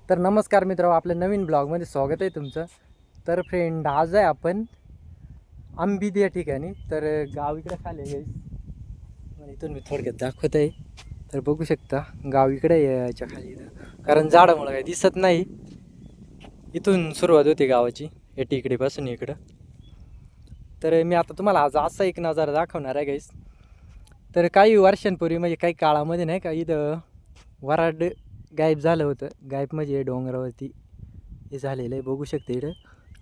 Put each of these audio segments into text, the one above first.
तर नमस्कार मित्र, आपल्या नवीन ब्लॉगमध्ये स्वागत आहे तुमचं. तर फ्रेंड, आज आहे आपण आंबिद या ठिकाणी. तर गाव इकडे खाली आहे गाईस. इथून मी थोडक्यात दाखवत आहे. तर बघू शकता गाव इकडे आहे याच्या खाली इथं, कारण झाडामुळे काही दिसत नाही. इथून सुरुवात होते गावाची, या टेकडीपासून इकडं. तर मी आता तुम्हाला आज असा एक नजारा दाखवणार आहे गाईस. तर काही वर्षांपूर्वी म्हणजे काही काळामध्ये नाही का, इथं वराड गायब झालं होतं. गायब म्हणजे डोंगरावरती हे झालेलं आहे. बघू शकते इकडं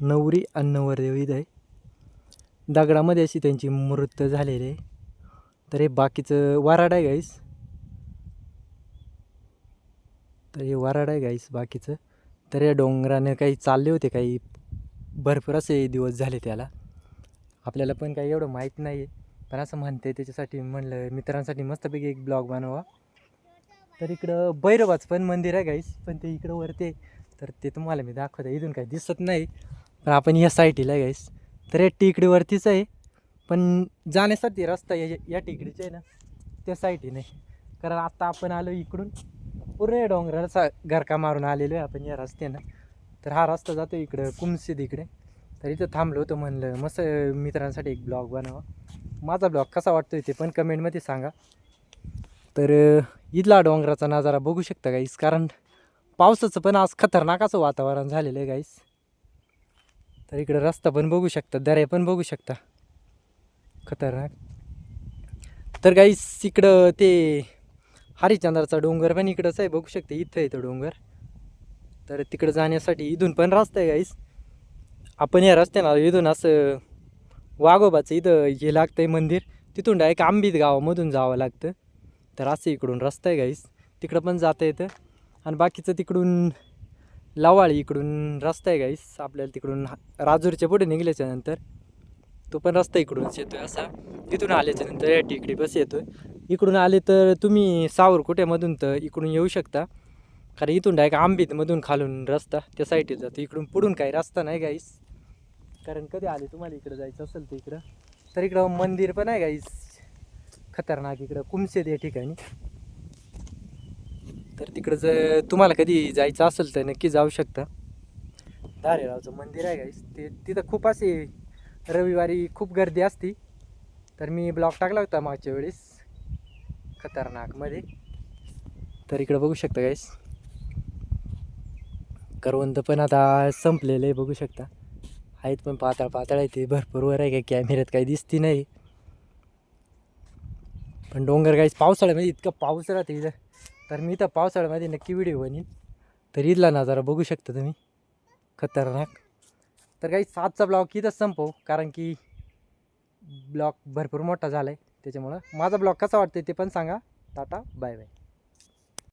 नवरी आणि नवरदेव इथं आहे. दगडामध्ये अशी त्यांची मूर्त झालेली आहे. तर हे बाकीचं वराड आहे गाईस. तर हे वराड आहे गाईस बाकीचं. तर या डोंगरानं काही चालले होते, काही भरपूर असे दिवस झाले त्याला. आपल्याला पण काही एवढं माहीत नाही आहे, पण असं म्हणते. त्याच्यासाठी म्हणलं मित्रांसाठी मस्तपैकी एक ब्लॉग बनवा. तर इकडं भैरवाचं पण मंदिर आहे गाईस, पण ते इकडं वरती. तर ते तुम्हाला मी दाखवतो. इथून काही दिसत नाही, पण आपण या साईडला आहे गाईस. तर या टेकडीवरतीच आहे, पण जाण्यासाठी रस्ता या टेकडीचा आहे ना, त्या साईडही नाही. कारण आत्ता आपण आलो इकडून पूर्ण डोंगराचा गरका मारून आलेलो आहे आपण या रस्त्यानं. तर हा रस्ता जातो इकडं कुमसीद इकडे. तर इथं थांबलो होतो, म्हणलं मस्त मित्रांसाठी एक ब्लॉग बनवा. माझा ब्लॉग कसा वाटतोय ते पण कमेंटमध्ये सांगा. तर इथला डोंगराचा नजारा बघू शकता गाईस, कारण पावसाचं पण आज खतरनाक असं वातावरण झालेलं आहे गाईस. तर इकडं रस्ता पण बघू शकता, दऱ्या पण बघू शकता, खतरनाक. तर गाईस इकडं ते हरिश्चंद्राचा डोंगर पण इकडंच आहे, बघू शकते. इथं आहे तो डोंगर. तर तिकडं जाण्यासाठी इथून पण रस्ता आहे गाईस. आपण या रस्त्यानं इथून असं वाघोबाचं इथं हे लागतं आहे मंदिर, तिथून डायरेक्ट आंबीत गावामधून जावं लागतं. तर असं इकडून रस्ता आहे गाईस, तिकडं पण जाता येतं. आणि बाकीचं तिकडून लवाळी इकडून रस्ता आहे गाईस. आपल्याला तिकडून राजूरच्या पुढे निघल्याच्या नंतर तो पण रस्ता इकडूनच येतो आहे असा. तिथून आल्याच्या नंतर या टेकडी बस येतो आहे. इकडून आले तर तुम्ही सावरकुट्यामधून तर इकडून येऊ शकता, कारण इथून डायरेक्ट आंबीतमधून खालून रस्ता त्या साईडला जातो. इकडून पुढून काही रस्ता नाही गाईस, कारण कधी आले तुम्हाला इकडं जायचं असेल तर इकडं. तर इकडं मंदिर पण आहे गाईस खतरनाक, इकडं कुमसेद या ठिकाणी. तर तिकडं जर तुम्हाला कधी जायचं असेल तर नक्की जाऊ शकता. धारेरावचं मंदिर आहे गाईस, ते तिथं खूप असे रविवारी खूप गर्दी असती. तर मी ब्लॉग टाकला होता मागच्या वेळेस खतरनाकमध्ये. तर इकडं बघू शकता गाईस, करवंद पण आता संपलेलं आहे, बघू शकता. आहेत पण पातळ पातळ आहे ते, भरपूर वर आहे. काही कॅमेऱ्यात काही दिसती नाही. पण डोंगर गाईस पावसाळ्यामध्ये इतकं पाऊस राहते इथं, तर मी तर पावसाळ्यामध्ये नक्की व्हिडिओ बनवीन. तर इथला नजारा बघू शकता तुम्ही, खतरनाक. तर काही सातचा ब्लॉग इथंच संपव, कारण की ब्लॉग भरपूर मोठा झाला आहे. त्याच्यामुळं माझा ब्लॉग कसा वाटतो ते पण सांगा. Tata bye bye.